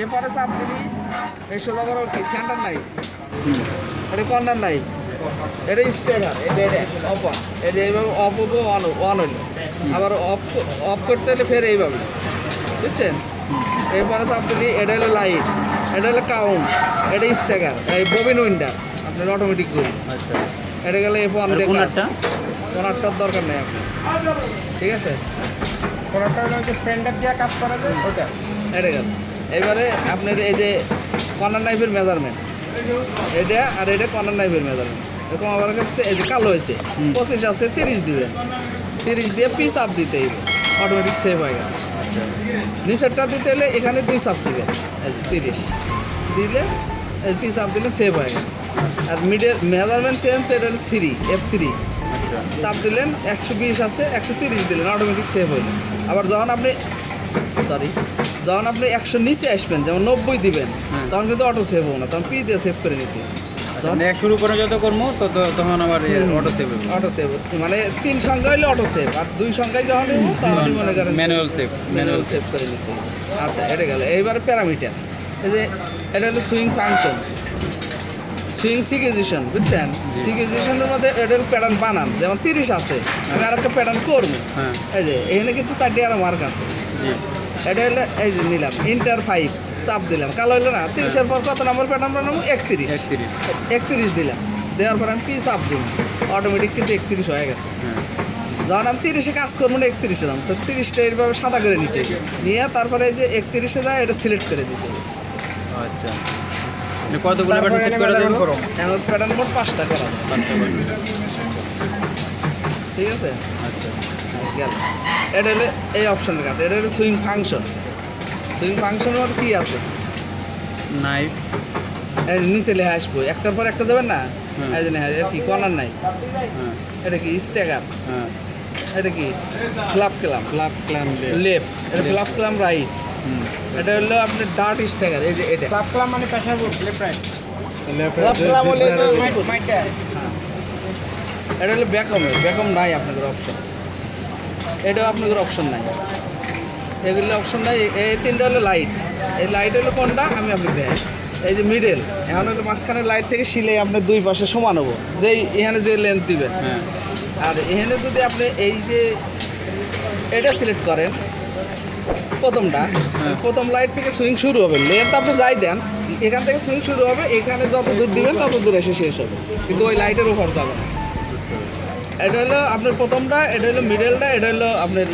এরপরে চাপ দিলি এই সোজা বড় কি সেন্টার নাই, এটা কর্নার নাই, এটা স্টেকার, এটা অফ, এই যে এইভাবে অফ হবো অন হইলো, আবার অফ করতে হলে ফের এইভাবে, বুঝছেন? এরপরে চাপ দিলি এটা হলো লাইট, এটা হলো কাউন্ট, এটা স্টেকার, এই ববিন উইন্ডার আপনার অটোমেটিক করি। আচ্ছা, এটা গেলে F1 দিয়ে কোনটা কোনারটার দরকার নেই আপনার, ঠিক আছে? কোনটা হচ্ছে ফ্রেন্ডার দিয়ে কাজ করা যায় ওটা। এটা গেল। এবারে আপনার এই যে কর্নার নাইফের মেজারমেন্ট, এটা আর এটা কর্নার নাইফের মেজারমেন্ট, এরকম আমার কাছে এই যে কালো হয়েছে 25 আছে 30 দিবেন, 30 দিয়ে পিস আপ দিতে হইবে, অটোমেটিক সেভ হয়ে গেছে। নিচেরটা দিতে হলে এখানে 2 চাপ দিবেন, এই যে 30 দিলে এই পিস আপ দিলে সেভ হয়ে গেল। আর মিডের মেজারমেন্ট চেঞ্জ এটা হলো 3 F3, চাপ দিলেন 120 আছে 130 দিলেন, অটোমেটিক সেভ হইল। আবার যখন আপনি যখন আপনি 100 নিচে আসবেন, যেমন 90 দিবেন, তখন কিন্তু অটো সেভ হবে না, তখন পি দিয়ে সেভ করে নিতে। যখন এক শুরু করে যত করবো তখন আবার অটো সেভ হবে। অটো সেভ মানে 3 সংখ্যা হইলে অটো সেভ, আর 2 সংখ্যায় যখন হইব তখন মনে করেন ম্যানুয়াল সেভ করে নিতে। আচ্ছা, এটা গেল। এইবার প্যারামিটার, এই যে এটা হলো সুইং ফাংশন, সুইং সিকুয়েশন, বুঝছেন? সিকুয়েশনের মধ্যে এটার প্যাটার্ন বানান, যেমন 30 আছে, আমি আর একটা প্যাটার্ন করবো, এই যে এখানে কিন্তু 4টি আর মার্ক আছে। এটা হলে এই যে নিলাম ইন্টার 5, চাপ দিলাম, কালো হইলো না, 30-এর পর কত নম্বর প্যাটার্ন বানাবো? 31 দিলাম, দেওয়ার পর আমি পি চাপ দিব, অটোমেটিক কিন্তু 31 হয়ে গেছে। যখন আমি 30-এ কাজ করবো না 31-এ দাম, তো 30টা এইভাবে সাদা করে নিতে হবে, নিয়ে তারপরে এই যে 31-এ যায় এটা সিলেক্ট করে দিতে হবে। আচ্ছা, কতগুলো প্যাটার্ন সেট করা যাবে? এখন প্যাটার্ন মোট 5টা করা যায়, ঠিক আছে? আচ্ছা, গেল। এটা হলো এই অপশনের কাছে, এটা হলো সুইং ফাংশন। সুইং ফাংশনের মধ্যে কী আছে? নাইফ, এই নিচে লেখা আসবো, একটার পর একটা যাবেন না, এই যে লেখা, এটা কি কর্নার নাই, এটা কি স্টেকার, এটা কি ফ্লাপ ক্লাম লেফট, এটা ফ্লাপ ক্লাম রাইট, এটা হলো আপনার ডার্ট স্টেকার, এই যে এটা ক্লাব ক্লাব মানে pressure board left right. Flap clamp হলে মাইটটা এটা হলো ব্যাকম নাই আপনাদের অপশন, এটাও আপনাদের অপশন নাই, এগুলো অপশন নাই। এই 3টা হলো লাইট, এই লাইট হলো কোনটা আমি আপনাকে দেখাই, এই যে মিডল, এখন হলো মাঝখানে লাইট থেকে সিলে আপনার 2 পাশে সমান হবো, যেই এখানে যে লেন্থ দিবেন। আর এখানে যদি আপনি এই যে এটা সিলেক্ট করেন প্রথমটা, প্রথম লাইট থেকে সুইং শুরু হবে, লেন্থ আপনি যাই দেন, এখান থেকে সুইং শুরু হবে, এখানে যত দূর দিবেন তত দূর এসে শেষ হবে, কিন্তু ওই লাইটের উপর যাবে না। এটা হলো আপনার প্রথমটা, এটা হলো মিডলটা, এটা হলো আপনার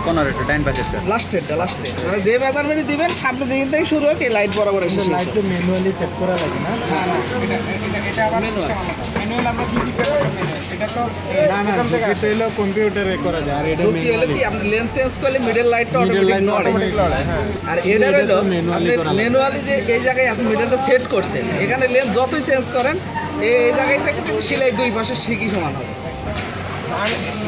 কর্নার, এটা ডাইন পাশেরটা, লাস্টে মানে যে মেজারমেন্ট দিবেন সামনে যেখান থেকে শুরু হয় এই লাইট বরাবর এসে শেষ লাইট তো হবে। ম্যানুয়ালি সেট করা লাগে না? এটা আবার Manual। ম্যানুয়াল আমরা কি এটা তো এটা হলো কম্পিউটারে করা যায়, আর এটা কি হলো কি আপনি লেন্স চেঞ্জ করলে মিডল লাইটটা অটোমেটিক নড়ে, হ্যাঁ। আর এটা হলো আপনি ম্যানুয়ালি যে এই জায়গায় আছে মিডলটা সেট করছেন, এখানে লেন্স যতই চেঞ্জ করেন এই জায়গায় থেকে কিন্তু সেলাই 2 পাশে ঠিকই সমান হবে।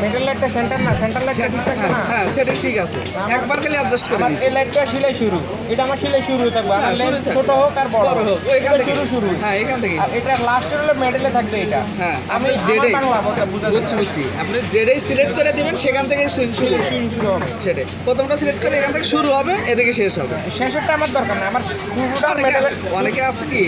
মিডল লাইটটা সেন্টার না, সেন্টার লাইটটা ঠিক থাকে না। হ্যাঁ, সেটা ঠিক আছে, একবার খালি অ্যাডজাস্ট করে আমার দিন। এই লাইটটা সেলাই শুরু, এটা আমার সেলাই শুরু থাকবে, আর লেন্থ ছোট হোক আর বড় হোক, ওইখান এটা থেকে শুরু। হ্যাঁ, এখান থেকে। আর এটা লাস্টের হলো মিডলে থাকবে এটা। হ্যাঁ, আমি আপনি যেটাই বাংলা বুঝা বুঝছি, আপনি যেটাই সিলেক্ট করে দিবেন সেখান থেকে সুইং শুরু হবে। সেটাই প্রথমটা সিলেক্ট করলে এখান থেকে শুরু হবে, এদিকে শেষ হবে। শেষেরটা আমার দরকার না, আমার শুরুটা অনেকে আছে কি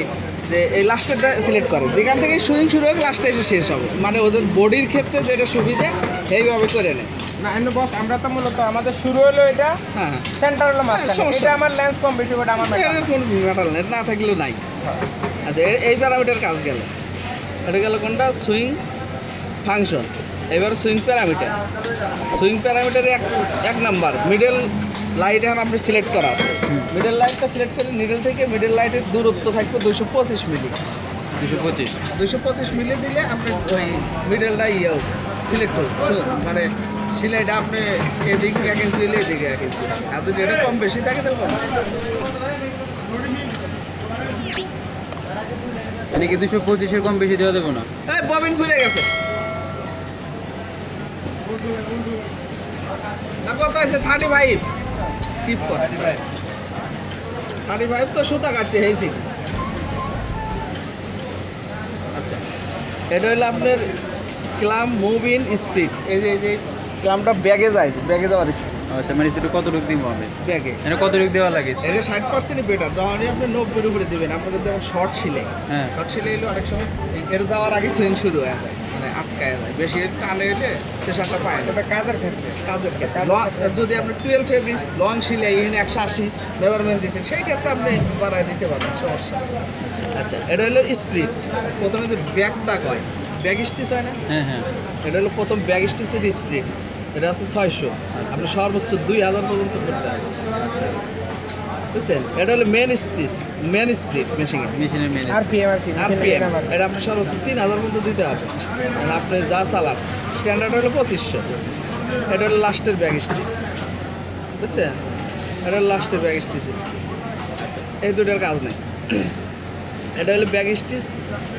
যে এই লাস্টেরটা সিলেক্ট করে, যেখান থেকে সুইং শুরু হবে লাস্টে এসে শেষ হবে, মানে ওদের বডির ক্ষেত্রে যেটা সুবিধে এইভাবে করে নেয়। না এমনি বস, আমরা তো মূলত আমাদের শুরু হলো এটা, হ্যাঁ, সেন্টার হলো মাঝখানে, সমস্যা এটা আমার লেন্স কম বেশি, ওটা আমার matter এর কোনো ম্যাটার নেই, না থাকলেও নাই। আচ্ছা, এই প্যারামিটার কাজ গেল, এটা গেল কোনটা? Swing function. এবার সুইং প্যারামিটারে এক নাম্বার মিডল লাইট এখন আপনি সিলেক্ট করা আছে, মিডল লাইটটা সিলেক্ট করে মিডল থেকে মিডল লাইটের দূরত্ব থাকবে 225 মিলি, 225 মিলি দিলে আপনি ওই মিডলটা সিলেক্ট করুন, মানে সিলাইটা আপনি এদিকে 1 ইঞ্চি হলে এদিকে 1 ইঞ্চি, আর যদি এটা কম বেশি থাকে তাহলে কম। মানে কি 225-এর কম বেশি দেওয়া দেবো না? এই ববিন ঘুরে গেছে না, কত আছে? 35 স্কিপ কর, 35 তো সুতা কাটছে হয়েছে। আচ্ছা, এটা হলো আপনার ক্লাম মুভ ইন স্পিড, এই যে ক্লামটা ব্যাগে যায়, ব্যাগে যাওয়ার স্পিড, আচ্ছা মানে সেটা কত রূপ দিব হবে ব্যাগে। মানে কত রূপ দেওয়া লাগে এটা 60% বেটার, যখনই আপনি 90-এর উপরে দিবেন, আপনাদের যেমন শর্ট সিলে, হ্যাঁ শর্ট সিলে এলো অনেক সময় এটা যাওয়ার আগে সুইং শুরু হয়ে যায়, মানে আটকায় যায়, বেশি টানে এলে সে সারটা পায় না। এটা কাজের ক্ষেত্রে কাজের ক্ষেত্রে যদি আপনি 12 ফেব্রিক্স লং সিলে এখানে 180 মেজারমেন্ট দিচ্ছেন, সেই ক্ষেত্রে আপনি বাড়ায় দিতে পারবেন, সমস্যা নেই। আচ্ছা, এটা হলো স্প্রিট। প্রথমে যে ব্যাগটা হয়, ব্যাগ স্টিচ হয় না, হ্যাঁ হ্যাঁ এটা হলো প্রথম ব্যাগ স্টিচের স্প্রিট। এটা আছে 600, আপনি সর্বোচ্চ 2000 পর্যন্ত করতে হবে, বুঝছেন। এটা হলো মেন স্টিচ, মেন স্প্রিট মেশিনে, মেশিনের মেনে আরপিএম আরপিএম। এটা আপনি সর্বোচ্চ 3000 পর্যন্ত দিতে হবে, মানে আপনি যা চালান। স্ট্যান্ডার্ড হলো 2500। এটা হলো লাস্টের ব্যাগ স্টিচ, বুঝছেন। এটা হলো লাস্টের ব্যাগ স্টিচ স্প্রিট। আচ্ছা, এই দুটার কাজ নেই। এটা হলো ব্যাগ স্টিচ,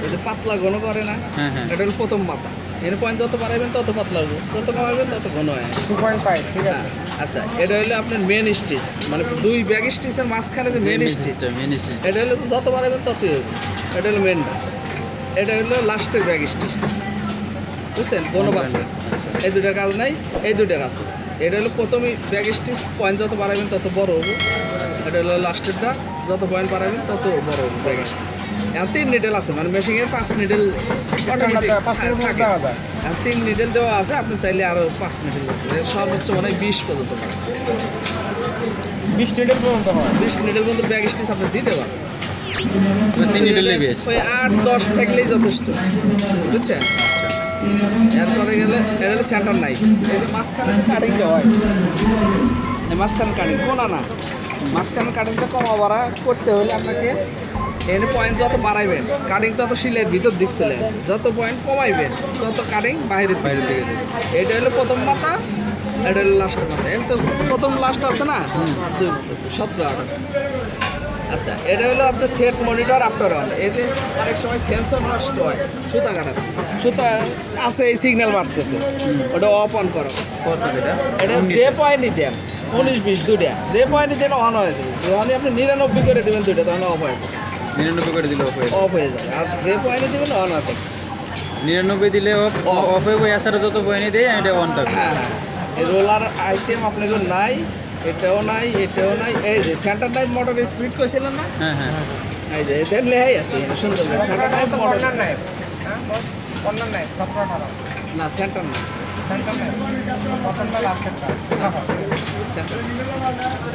ওই যে পাতলা ঘন করে না, হ্যাঁ হ্যাঁ এটা হলো প্রথম মাথা। এর পয়েন্ট যত বাড়াবেন তত পাতলা হবে, যত কমাবেন তত ঘন হয়। 2.5 ঠিক হ্যাঁ, আচ্ছা, এটা হলো আপনার মেন স্টিচ, মানে দুই ব্যাগ স্টিচের মাঝখানে যে মেন স্টিচ, মেন স্টিচ এটা হলো যত বাড়াবেন ততই হবে। এটা হলো মেনটা। এটা হলো লাস্টের ব্যাগ স্টিচ, বুঝছেন, কোনো পাতলা। এই দুটার কাজ নাই, এই দুটার আছে। এটা হলো প্রথমেই ব্যাগ স্টিচ, পয়েন্ট যত বাড়াবেন তত বড় হবে। এটা হলো লাস্টেরটা, যত পয়েন্ট বাড়াবেন তত বড় হবে ব্যাগ স্টিচ। এখন 3 নিডেল আছে, মানে মেশিনের 5 নিডেল থাকে। আর 3 নিডেল দেওয়া আছে, আপনি চাইলে আরও 5 নিডেল করতে পারেন। সর্বোচ্চ মানে 20 পর্যন্ত পারেন, 20 লিটার পর্যন্ত হয়। 20 নিডেল পর্যন্ত ব্যাগ স্টিচ আপনি দিতে পারেন। 3 নিডেলে বেশ ওই 8-10 থাকলেই যথেষ্ট, বুঝছেন। এরপরে গেলে এটা হলো সেন্টার নাইফ। এই যে মাঝখানে যে কাটিংটা হয়, এই মাঝখানে কাটিং কোনা না, মাঝখানে কাটিংটা কমা বাড়া করতে হলে আপনাকে এর পয়েন্ট যত বাড়াইবেন, কাটিং তত শিলের ভিতর দিক চলে, যত পয়েন্ট কমাইবেন তত কাটিং বাইরের বাইরে থেকে দেবে। এটা হলো প্রথম মাথা, এটা হলো লাস্টের মাথা। এর তো প্রথম লাস্ট আছে না, 17-18। আচ্ছা, এটা হলো আপনার থ্রেড মনিটর আফটার অন। এই যে অনেক সময় সেন্সর নষ্ট হয় সুতা কাটার, সুতা আছে এই সিগন্যাল মারতেছে, ওটা অফ অন করো। এটা যে পয়েন্টই দেন 19-20 দুটা, যে পয়েন্টই দেন অন হয়ে যাবে। যখনই আপনি 99 করে দেবেন দুটা, তখন অফ হয়ে যাবে, 99 করে দিলে অফ হয়ে যাবে। আর যে পয়েন্টে দেবেন অন আছে। 99 দিলে অফ হয়ে বই আসার যত পয়েন্ট দেয় এটা অন থাকবে। হ্যাঁ হ্যাঁ, এই রোলার আইটেম আপনাকে নাই, এটাও নাই, এটাও নাই। এই যে সেন্টার টাইপ মোটর স্পিড কইছিলেন না, হ্যাঁ হ্যাঁ এই যে এদের লেহাই আছে সুন্দর করে centre type motor. Corner knife, corner knife 17-18 না, সেন্টার না, সেন্টার নাইফ প্রথমটা লাস্টেরটা সেন্টার।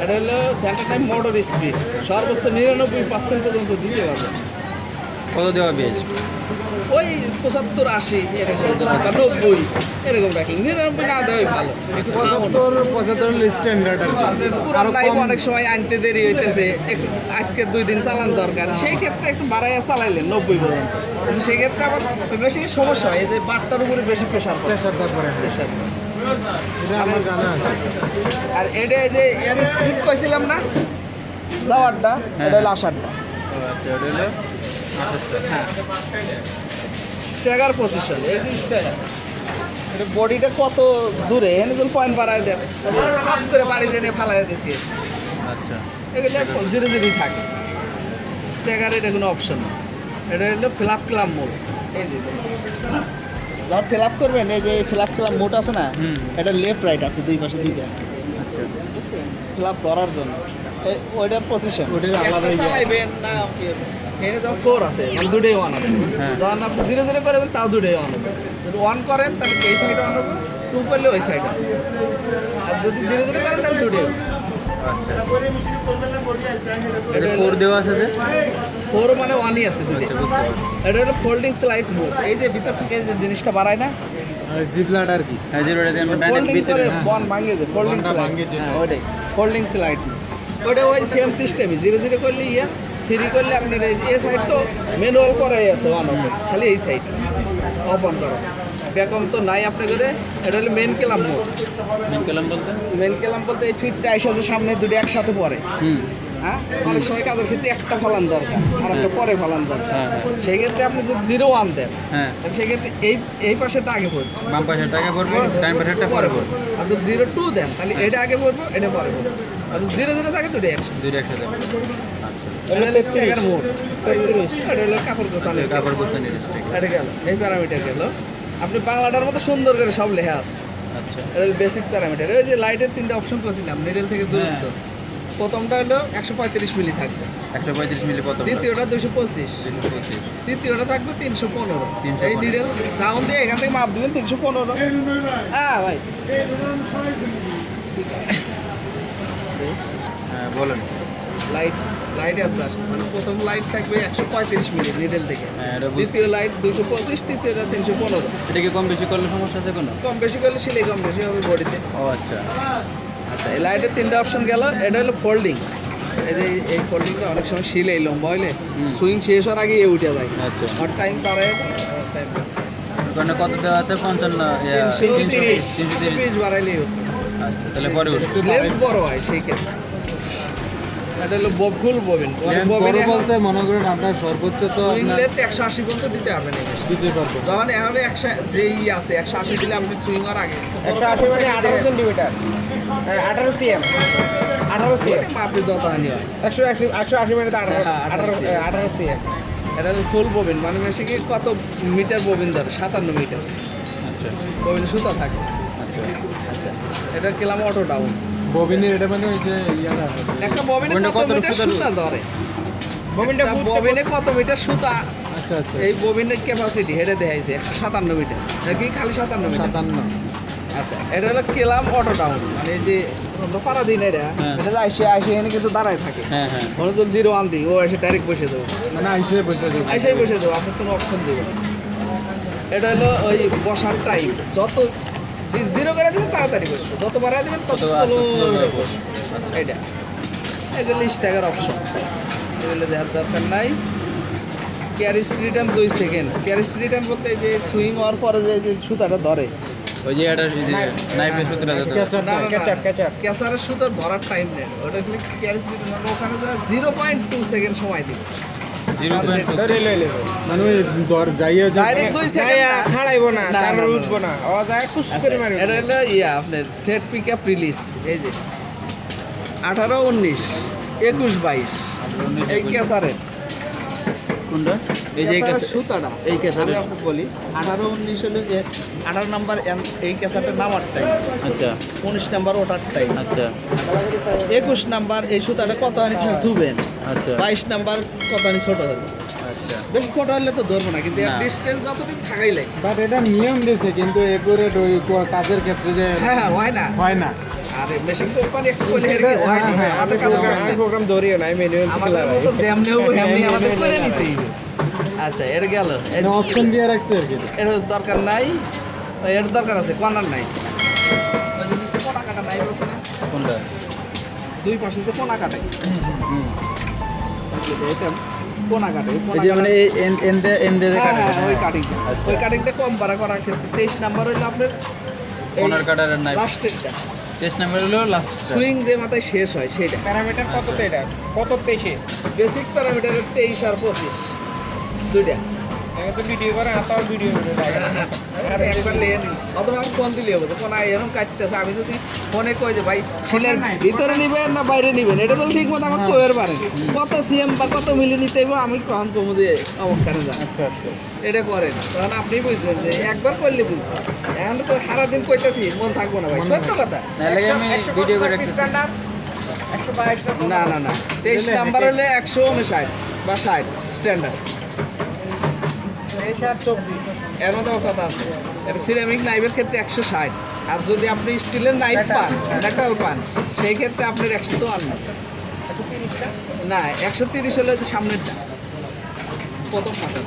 এটা হলো সেন্টার টাইপ মোটর স্পিড, সর্বোচ্চ 99% পর্যন্ত দিতে পারবেন। কত দেওয়া বেশ ওই 75-80 এরকম, বা 90 এরকম রাখি। 99 না দেওয়াই ভালো, একটু sound। 75 স্ট্যান্ডার্ড আর কি। আপনার পুরান লাইফ অনেক সময় আনতে দেরি হইতেছে, একটু আজকে 2 দিন চালান দরকার, সেই ক্ষেত্রে একটু বাড়াইয়া চালাইলেন 90 পর্যন্ত। কিন্তু সেই ক্ষেত্রে আবার বেশি সমস্যা হয়, এই যে বাটটার উপরে বেশি প্রেশার পড়ে, প্রেসার তারপরে প্রেশার। এটা আমার জানা আছে। আর এটা এই যে এর স্পিড কইছিলাম না, যাওয়ারটা, এটা হলো আসারটা। আচ্ছা ওটা হলো 28টা। হ্যাঁ, স্ট্যাগার পজিশন, এই যে স্ট্যাগার, এটা বডিটা কত দূরে, এখানে যখন পয়েন্ট বাড়ায় দেন, সব করে বাড়ি দিয়ে ফালাই দিতে, আচ্ছা এগুলো ধীরে ধীরে থাকে। স্ট্যাগার এটা কোনো অপশন না। এটা হলো ফ্ল্যাপ ক্লাব মোড। এই যে যখন ফ্ল্যাপ করবেন, এই যে ফ্ল্যাপ ক্লাব মোড আছে না, হুম। এটা লেফট রাইট আছে, দুই পাশে দুইটা আচ্ছা ফ্ল্যাপ ধরার জন্য। ওইটার পজিশন ওটার আলাদা ইয়ে। চালাইবেন না, এখানে যখন 4 আছে, মানে দুটোই ওয়ান আছে। হ্যাঁ। যখন আপনি ধীরে ধীরে করবেন, তাও দুটোই অন হবে। যদি ওয়ান করেন তাহলে এই সাইডে অন হবে, 2 করলে ওই সাইডে। আর যদি ধীরে ধীরে করেন তাহলে দুটোই হবে। আচ্ছা এটা 4 দেওয়া আছে যে 4 মানে 1ই আছে দুটোই। আচ্ছা বুঝতে পারছি। এটা হলো ফোল্ডিং স্লাইড মোড। এই যে ভিতর থেকে যে জিনিসটা বাড়ায় না, জিপলাট আর কি। হ্যাঁ যে ওটা আমরা ডাইরেক্ট ফোল্ডিং ভিতরে করে বন ভাঙে যে ফোল্ডিং বনটা স্লাইড, ভাঙে যে। হ্যাঁ ওটাই ফোল্ডিং স্লাইড। ওটা ওই সেম সিস্টেমই, ধীরে ধীরে করলে ফ্রি করলে আপনার এই সাইড তো ম্যানুয়াল করাই আছে অন অফ, খালি এই সাইড অফ অন করো। ব্যাকম তো নাই আপনি করে। এটা হলো মেন কেলাম মোড। মেন কলাম বলতে মেন কেলাম বলতে এই ফিটটা এসে সামনে দুটো একসাথে পড়ে। হুম হ্যাঁ, অনেক সময় কাজের ক্ষেত্রে একটা ফলান দরকার আর একটা পরে ফলান দরকার। হ্যাঁ হ্যাঁ সেই ক্ষেত্রে আপনি যদি 0-1 দেন, হ্যাঁ তাহলে সেক্ষেত্রে এই পাশেটা আগে পড়বে, বাম পাশের টাকা পড়বে ডান পাশেরটা পরে পড়বে আর যদি 0-2 দেন তাহলে এটা আগে পড়বে, এটা পরে পড়বে। আর যদি 0-0 থাকে দুটো একসাথে। দুইটা একসাথে আচ্ছা এটা হলো স্ট্যাগার মোড। এটা হলো কাপড় গোছানো। কাপড় গোছানি ডিস্ট্রিক্ট এটা গেল, এই প্যারামিটার গেল। আপনি বাংলাটার মতো সুন্দর করে সব লেখা আছে। আচ্ছা এটা হলো বেসিক প্যারামিটার। ওই যে লাইটের 3টা অপশন করেছিলাম নিডেল থেকে দূরত্ব। প্রথমটা হলো 135 মিলি থাকবে, 135 মিলি কত? দ্বিতীয়টা 225, 225, তৃতীয়টা থাকবে 315। 315 এই নিডেল ডাউন দিয়ে এখান থেকে মাপ দিবেন 315। হ্যাঁ ভাই ঠিক আছে। হ্যাঁ বলেন। লাইট অ্যাডজাস্ট মানে প্রথম লাইট থাকবে 135 মিলি নিডেল থেকে, হ্যাঁ এটা দ্বিতীয় লাইট 225, তৃতীয়টা 315। এটা কি কম বেশি করলে সমস্যা আছে কোনো? কম বেশি করলে সিলাই কম বেশি হবে বডিতে। ও আচ্ছা আচ্ছা এই লাইটের 3টা অপশন গেল। এটা হলো ফোল্ডিং। এই যে এই ফোল্ডিংটা অনেক সময় সিলাই লম্বা হইলে সুইং শেষ হওয়ার আগে এ উঠে যায়, আচ্ছা আর টাইম বাড়ায় টাইম ওখানে কত দেওয়া আছে? 55, 330 বাড়াইলেই হতো। আচ্ছা তাহলে পরে উঠবে। লেন্থ বড় হয় সেই ক্ষেত্রে। এটা হলো ফুল ববিন। ববিনে বলতে মনে করেন আপনার সর্বোচ্চ তো সুইং আপনার লেন্থ 180 পর্যন্ত দিতে হবে না বেশি। দিতে পারবো যখন এখন 100 যেই আছে 180 দিলে আপনি সুইং হওয়ার আগে 180 মানে 18 সেন্টিমিটার, 18 সিএম, 18 সিএম, মাপে যতখানি হয়। 180 মানে 18 সিএম। এটা হলো ফুল ববিন মানে মেশিনে কত মিটার ববিন ধরে? 57 মিটার আচ্ছা ববিন সুতা থাকে। আচ্ছা আচ্ছা এটা কেলাম অটো ডাউন। ববিনের এটা মানে ওই যে ইয়াটা একটা ববিনে ববিনটা কত কত মিটার সুতা সুতা ধরে? ববিনটা একটা ববিনে কত মিটার সুতা? আচ্ছা আচ্ছা এই ববিনের ক্যাপাসিটি হেডে দেখাইছে 157 মিটার, নাকি খালি 57 মিটার? 57 আচ্ছা এটা হলো কেলাম অটো ডাউন মানে এই যে আমরা পারা দিন এটা হ্যাঁ। এটা আইসে এখানে কিন্তু দাঁড়ায় থাকে। হ্যাঁ হ্যাঁ মনে তো 01 দিই, ও এসে ডাইরেক্ট বসে দেবো, মানে আইসে বসে দেবো আইসাই বসে দেবো, আপনার কোনো অপশন দেবো না। এটা হলো ওই বসার টাইম, যত জিরো করে দেবেন তাড়াতাড়ি বসবে, যত বাড়ায় দেবেন তত তত স্লো আস্তে আস্তে হয়ে বসবে। বসবে। এটা এগুলো স্ট্যাগার অপশন, এগুলো দেওয়ার দরকার নাই। ক্যারিস রিটার্ন 2 সেকেন্ড। ক্যারিস রিটার্ন বলতে এই যে সুইং হওয়ার পরে যে সুতাটা ধরে, ওই যে এটা নাইফের সূত্র না, না, না, ক্যাচারের সুতা ধরার টাইম নেই, ওটা হলে ক্যারিস রিটার্ন মানে ওখানে 0.2 সেকেন্ড সময় দিবে। 0.2 মানে ওই দর যাইয়া যে ডাইরেক্ট 2 সেকেন্ড খাড়াইবো না, না, তারপর না, না। উঠবো না, ও যায় খুশ আচ্ছা, করে মারবে। এটা হলো আপনার থ্রেড পিক আপ রিলিজ। এই যে 18, 19, 21, 22 এই ক্যাসারের কোনটা? এই যে ক্যাসারের সুতাটা এই ক্যাসারের। আমি আপনাকে বলি 18, 19 হলো যে 18 নাম্বার এই ক্যাসারটার নামার টাইম, আচ্ছা 19 নাম্বার ওটার টাইম, আচ্ছা 21 নাম্বার এই সুতাটা কতখানি ধুবেন, আচ্ছা 22 নাম্বার কতখানি ছোট হবে। আচ্ছা বেশি ছোট হলে তো ধরবো না, কিন্তু না। ডিস্টেন্স যতটুকু থাকাই লাগে। বাট এটা নিয়ম দিয়েছে কিন্তু একুরেট ওই কাজের ক্ষেত্রে যে হ্যাঁ হয় না। হয় না আরে মেশিন কোম্পানি একটু বলে হেরে কি হয় না, হ্যাঁ, আমাদের কাছে আমি প্রোগ্রাম ধরিও না, আমি ম্যানুয়াল আমাদের মতো যেমনি হবো হেমনি আমাদের করে নিতেই হবে। আচ্ছা এটা গেল, অপশন দিয়ে রাখছে আর কি এর দরকার নাই, এর দরকার আছে কর্নার নাই, ওই যে নিচে কোনা কাটা নাই বলছে না, কোনটা? দুই পাশে যে কোনা কাটে, এটা কোনা কাটে, ওই কোনা এই যে কাটা- মানে এই এন্ডে হ্যাঁ, কাটা হ্যাঁ, ওই কাটিংটা, আচ্ছা। ওই কাটিংটা কম বাড়া করার ক্ষেত্রে 23 নাম্বার হইলো আপনার কর্নার কাটার নাইফ। লাস্টেরটা 23 নাম্বার হলো লাস্ট সুইং যে মাথায় শেষ হয় সেটা। প্যারামিটার কত তো এটা? কত 23-এ? বেসিক প্যারামিটারের 23 আর 25 দুইটা আমি তো ভিডিও করে আতাও ভিডিও করে আর একবার লেয়ে নিল, অথবা আমি ফোন দিলে হবে, কোন এরকম কাটতেছে, আমি যদি ফোনে কই যে ভাই শিলের ভিতরে নিবেন না বাইরে নিবেন, এটা তো ঠিক মতো আমার কইর পারেন, কত সিএম বা কত মিলি নিতে হইব আমি কখন কমু দিয়ে অবস্থানে যান, আচ্ছা আচ্ছা এটা করেন, তখন আপনি বুঝবেন যে একবার করলে বুঝবেন। এখন তো সারাদিন কইতেছি মন থাকবো না ভাই, সত্য কথা। নাহলে আমি ভিডিও করে রাখতেছি। স্ট্যান্ডার্ড 122 না না না 23 নাম্বার হলে 159 বা 60 স্ট্যান্ডার্ড, 24 এর মধ্যে কথা আছে। এটা সিরামিক নাইফের ক্ষেত্রে 160, আর যদি আপনি স্টিলের নাইফ পান মেটাল পান সেই ক্ষেত্রে আপনার 154, না 130 হলে যে সামনেরটা প্রথম মাথা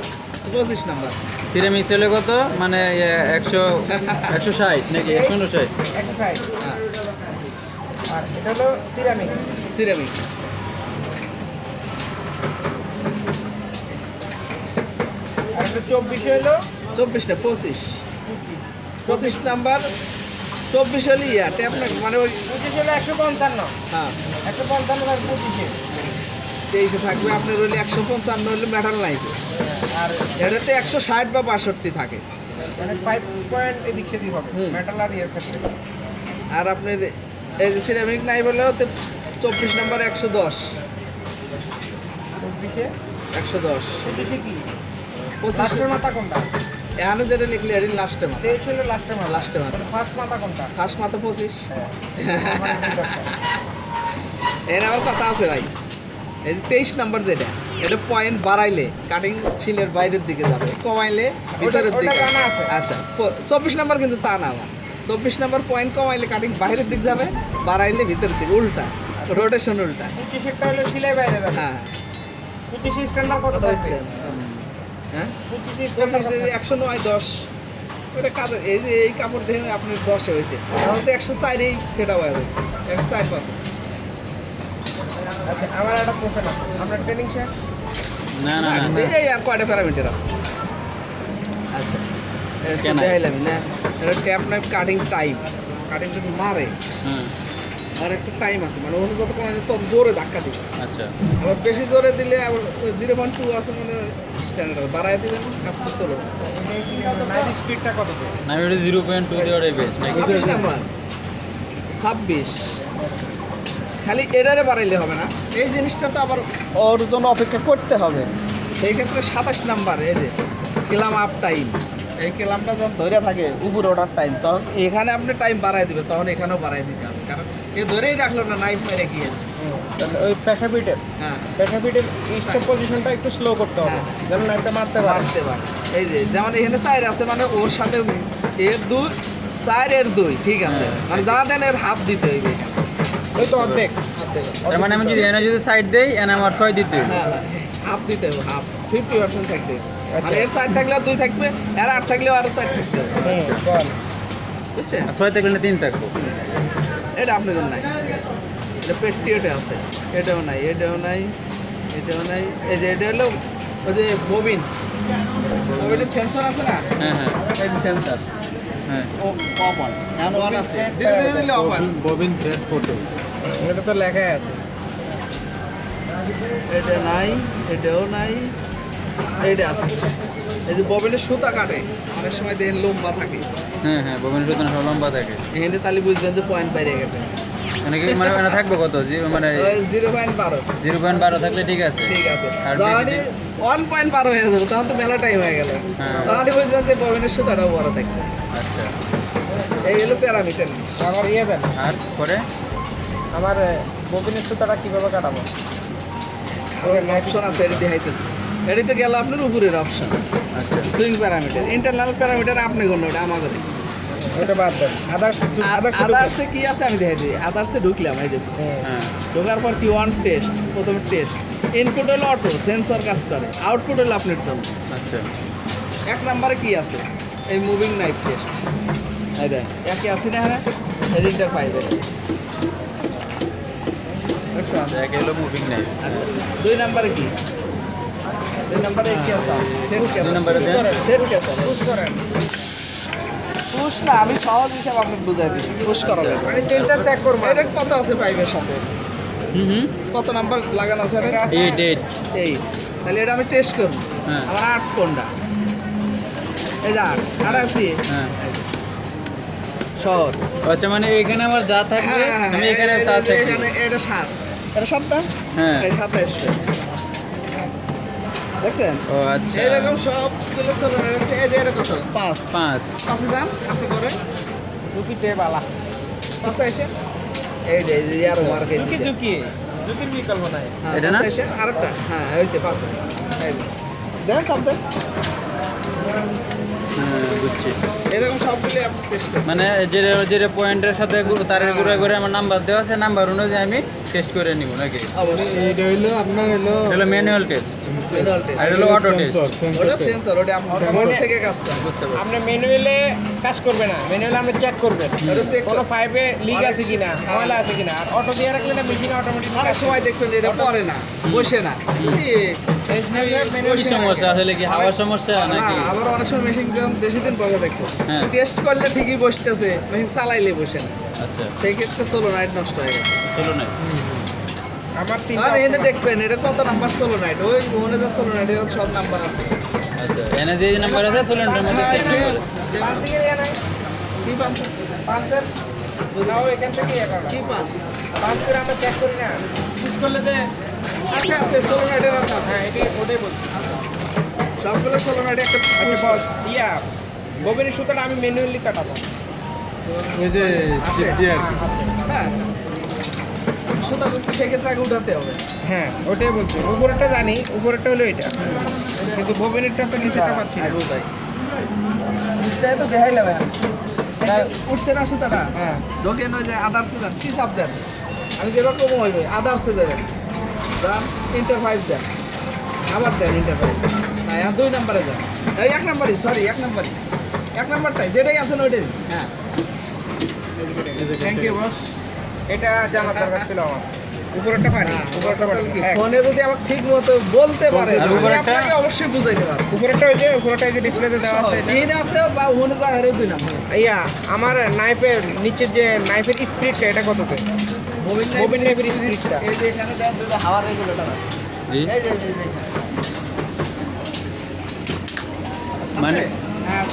25 নাম্বার। সিরামিক সেলে কত? মানে 160 নাকি 159? 160। হ্যাঁ আর এটা হলো সিরামিক। সিরামিক আর এটা 24 হলো 24টা 25 নাম্বার 24 হলে ট্যাপ না মানে ওই 25 হলো 155, হ্যাঁ 155 আর 25-এ। 23 থাকবে আপনার হলে 155 হলে মেটাল নাইফ, আর এটাতে 160 বা 62 থাকে। মানে 5 পয়েন্ট এদিক সেদিক হবে হুম। মেটাল আর ইয়ের ক্ষেত্রে। আর আপনার এই যে সিরামিক নাইফ হলে 24 নাম্বার 110, 24-এ 110 এদিকে কি 25 লাস্টের মাথা কোনটা? এখানে যেটা লিখলে এটি লাস্টে মাথা, 23 হলো লাস্টের মাথা। লাস্টে মাথা। ফার্স্ট মাথা কোনটা? ফার্স্ট মাথা 25। আমার ভিতরটা। এর আবার কথা আছে ভাই, এই যে 23 নাম্বার যেটা, এটা পয়েন্ট বাড়াইলে কাটিং শিলের বাইরের দিকে যাবে, কমাইলে ভিতরের ওটা দিকে। জানা আছে। আচ্ছা 24 নাম্বার কিন্তু তা না আমার, 24 নাম্বার পয়েন্ট কমাইলে কাটিং বাইরের দিক যাবে, বাড়াইলে ভিতরের দিকে, উল্টা রোটেশন উল্টা। 25 হলো সিলাই বাইরে যাবে। হ্যাঁ 25 স্ট্যান্ডার্ড কত কথা থাকবে? হচ্ছে হ্যাঁ 25 স্ট্যান্ডার্ড 109 10 ওটা কাজ। এই যে এই কাপড় দেখে আপনি 10 হয়েছে, তাহলে তো 104 এই সেটা হয়ে যাবে, 104%। আচ্ছা আমার একটা প্রশ্ন আছে, আমরা ট্রেনিং শেষ? না না না এই আর কয়টা প্যারামিটার আছে? আচ্ছা কেন? দেখাইলাম না, এটা tap knife cutting time, cutting যদি মারে হ্যাঁ আর একটা টাইম আছে, মানে অন্য যত কমে যায় তত জোরে ধাক্কা দিবে, আচ্ছা আবার বেশি জোরে দিলে আবার 0.2 আছে মানে স্ট্যান্ডার্ড বাড়ায় দিবেন, আস্তে চলো। নাইট স্পিডটা কত? না আমি ওটা 0.2 দেওয়াটাই বেস্ট নাকি? 26 নাম্বার 26, খালি এডারে বাড়াইলে হবে না, এই জিনিসটা তো আবার ওর জন্য অপেক্ষা করতে হবে। সেই ক্ষেত্রে 27 নাম্বার এই যে ক্লাম আপ টাইম, এই ক্লামটা যখন ধরে থাকে উপরে ওঠার টাইম, তখন এখানে আপনি টাইম বাড়াই দিবে, তখন এখানেও বাড়াই দিতে হবে, কারণ এ ধরেই রাখলো না, নাইফ মেরে গিয়েছে। তাহলে ওই প্রেসার হ্যাঁ পিটের স্টপ পজিশনটা একটু স্লো করতে হবে, হ্যাঁ। যেন নাইফটা মারতে পারে। বাড়তে পারে। এই যে যেমন এখানে 4 আছে, মানে ওর সাথে এর 2 4 এর 2 ঠিক আছে, মানে যা দেন এর হাফ দিতে হইবে। ওই তো অর্ধেক। তার মানে আমি যদি এনে যদি সাইড দেই এনে আমার 6 দিতে হবে। হ্যাঁ হাফ দিতে হবে, হাফ 50% থাকতে হবে। আচ্ছা। মানে এর সাইড থাকলে 2 থাকবে, এর 8 থাকলেও আরো সাইড থাকতে হবে, বল। বুঝছেন? আর 6 থাকলে 3 থাকবো। এটা আপনার জন্য নাই, এটা পেট্রিওটে আছে, এটাও নাই, এটাও নাই, এটাও নাই। এই যে এটা হলো ওই যে ববিন, ববিনের সেন্সর আছে না, হ্যাঁ হ্যাঁ এই যে সেন্সর হ্যাঁ ও অফ অন, এখন অন আছে, ধীরে ধীরে দিলে of on. Bobbin thread photo এটা তো লেখাই আছে। এটা নাই, এটাও নাই, এইটা আছে। এই যে ববিনের সুতা কাটে অনেক সময় দেখেন লম্বা থাকে, হ্যাঁ হ্যাঁ ববিনের সুতরাং সব লম্বা থাকে। এখানে তাহলে বুঝবেন যে পয়েন্ট বাইরে গেছে, মানে কি মানে এনে থাকবে কত মানে 0.12 0.12 থাকলে ঠিক আছে। ঠিক আছে। আর যখনই 1.12 হয়ে যাবে তখন তো মেলা টাইম হয়ে গেল, হ্যাঁ। তখনই বুঝবেন যে ববিনের সুতাটাও বড় থাকবে। আচ্ছা এই হলো প্যারামিটার। আমার ইয়ে দেন, আর পরে আমার ববিনের সুতাটা কিভাবে কাটাবো? অপশন আছে, এটা দেখাইতেছে, এটিতে গেল আপনার উপরের অপশন আচ্ছা সুইং প্যারামিটার, ইন্টারনাল প্যারামিটার আপনি কোন ওটা আমাদের। ওটা বাদ দেন। আদার্সে কি আছে আমি দেখাই দিই। আদার্সে ঢুকলাম, এই যে হ্যাঁ ঢোকার পর কি ওয়ান টেস্ট, প্রথমে টেস্ট, ইনপুট হলো অটো, সেন্সর কাজ করে, আউটপুট হলো আপনার জন্য। আচ্ছা 1 নম্বরে কি আছে, এই মুভিং নাইফ টেস্ট, এই দেখ একই আছে না, হ্যাঁ এডিটার পাইবে। দেখছেন? এক এলো মুভিং নাই। আচ্ছা 2 নম্বরে কি, 2 নম্বরে কি আছে, থ্রেড কি আছে, 2 নম্বরে দেন। থ্রেড কি আছে, পুশ করেন। পুশ না, আমি সহজ হিসাব আপনাকে বুঝাই দিচ্ছি, পুশ করা লাগবে। আমি তেলটা চেক করবো। এটা কত আছে পাইপের সাথে, হুম কত নাম্বার লাগানো আছে এটা? 8 এই, তাহলে এটা আমি টেস্ট করব। হ্যাঁ। আমার 8 কোনটা, এই যে 8 আছে, হ্যাঁ এই যে। সহজ। আচ্ছা মানে এখানে আমার যা থাকবে হ্যাঁ, আমি এখানে এই তা যে থাকবে। এখানে এটা 7, এটা 7টা, হ্যাঁ এই 7 আসবে, দেখছেন? ও আচ্ছা এরকম সবগুলো চলে, এই যে এটা কত, 5 5 5 যান আপনি করেন, ঝুঁকি টেপ আলা। 5 এসে এই যে আরো মার্কেট ঝুঁকি ঝুঁকি ঝুঁকির বিকল্প নাই। এটা না? এসে আরেকটা, হ্যাঁ হয়েছে 5, এই যে দেন সব দেন, হ্যাঁ বুঝছি। এরকম সবগুলো আপনি টেস্ট করুন। মানে যে যে পয়েন্টের সাথে তার ঘুরে ঘুরে আমার নাম্বার দেওয়া আছে, নাম্বার অনুযায়ী আমি টেস্ট করে নিব নাকি? অবশ্যই এইটা হইলো আপনার হলো এটা হলো ম্যানুয়াল টেস্ট ম্যানুয়াল টেস্ট, আর এটা হলো অটো টেস্ট। ওটা সেন্সর, ওটা আপনার মোটর থেকে কাজ করে। বুঝতে পারছি। আপনি ম্যানুয়ালে কাজ করবে না, ম্যানুয়ালে আপনি চেক করবেন ওটা চেক কোনো পাইপে লিক আছে কিনা, হ্যাঁ। ময়লা আছে কিনা। আর অটো দিয়ে রাখলে না মেশিন অটোমেটিক অনেক সময় দেখবেন যে এটা পড়ে না, বসে না, কি সমস্যা আসলে কি হাওয়ার সমস্যা নাকি? আবার অনেক সময় মেশিন যখন বেশি দিন বসে দেখবো, হ্যাঁ। টেস্ট করলে ঠিকই বসতেছে, মেশিন চালাইলে বসে না, আচ্ছা সেই ক্ষেত্রে সোলোনাইট নষ্ট হয়ে গেছে। চলো না আমার আর এনে দেখবেন এটা কত নাম্বার সোলোনাইট, ওই ওখানে যা সোলোনাইট এর সব নাম্বার আছে। আচ্ছা এনে যে নাম্বার আছে সিলিন্ডারের মধ্যে সেম নাম্বার। কি পাঁচ, পাঁচের নাও এখান থেকে কি পাঁচ পাঁচ করে আমরা চেক করি না, পুশ করলে যে আছে, সোলোনাইটের আছে। হ্যাঁ এটি ওটাই বলছি। সবগুলো সলোনাইট একটা আচ্ছা বস ইয়া ববিনের সুতাটা আমি ম্যানুয়ালি কাটাবো। ওই যে টিপ দিয়ে আর কি। হ্যাঁ সুতা তো সেক্ষেত্রে আগে উঠাতে হবে। হ্যাঁ ওটাই বলছি, উপরেরটা জানি, উপরেরটা হলো এটা, কিন্তু ববিনেরটা তো নিচেটা পাচ্ছি না। আগে উঠাই নিচটায় তো দেখাইলাম এখন। উঠছে না সুতাটা? হ্যাঁ ঢোকেন ওই যে আদার্সে যান, কি চাপ দেন, আমি যেরকম হইবে আদার্সে দেবেন, যান ইন্টার 5 দেন, আবার দেন ইন্টার 5। হ্যাঁ আর 2 নম্বরে যান, এই 1 নম্বরই, সরি 1 নম্বরই, 1 নম্বরটাই যেটাই আছেন ওইটাই। হ্যাঁ থ্যাংক ইউ বস, এটা জানার দরকার ছিল আমার। উপরেরটা পারি, উপরেরটা পারি। ফোনে যদি আমাকে ঠিক মতো বলতে পারে আর আমি উপরেরটা? আপনাকে অবশ্যই বুঝাইতে পারবো। উপরেরটা ওই যে উপরেরটা এই যে ডিসপ্লেতে দেওয়া আছে এটা। তিন আছে বা ওখানে যা হেরে 2 নম্বর। ইয়া আমার নাইফের নিচের যে নাইফের স্পিডটা এটা কততে? ববিন নাইফের স্পিডটা এই যে এখানে দেন দুটো হাওয়ার রেগুলেটর আছে, জি এই যে এখানে। মানে হ্যাঁ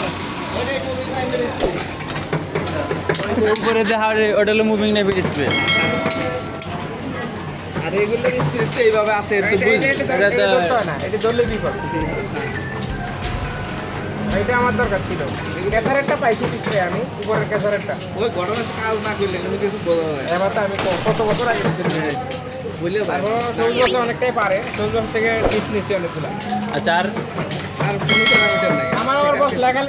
ওইটাই ববিন নাইফের স্পিড। উপরে যে হাওয়ার ওটা হলো মুভিং নেভি ডিসপ্লে। আর রেগুলার স্পিডটা এইভাবে আছে তো এটা ধরতে হয় না, এটা ধরলে বিপদ। এটা আমার দরকার ছিল, ক্যাসারেরটা পাইছি ডিসপ্লে আমি, উপরের ক্যাসারেরটা। ওই ঘটনা কাজ না করলে কোনো কিছু বোঝা যায় না। এবার তো আমি কত বছর আগে দিচ্ছি, বুঝলে যায় তারপর 14 বছর অনেকটাই পারে, 14 বছর থেকে টিপস নিচ্ছি অনেকগুলো। আচ্ছা আর আর কোনো প্যারামিটার নাই। আমার বস লেখা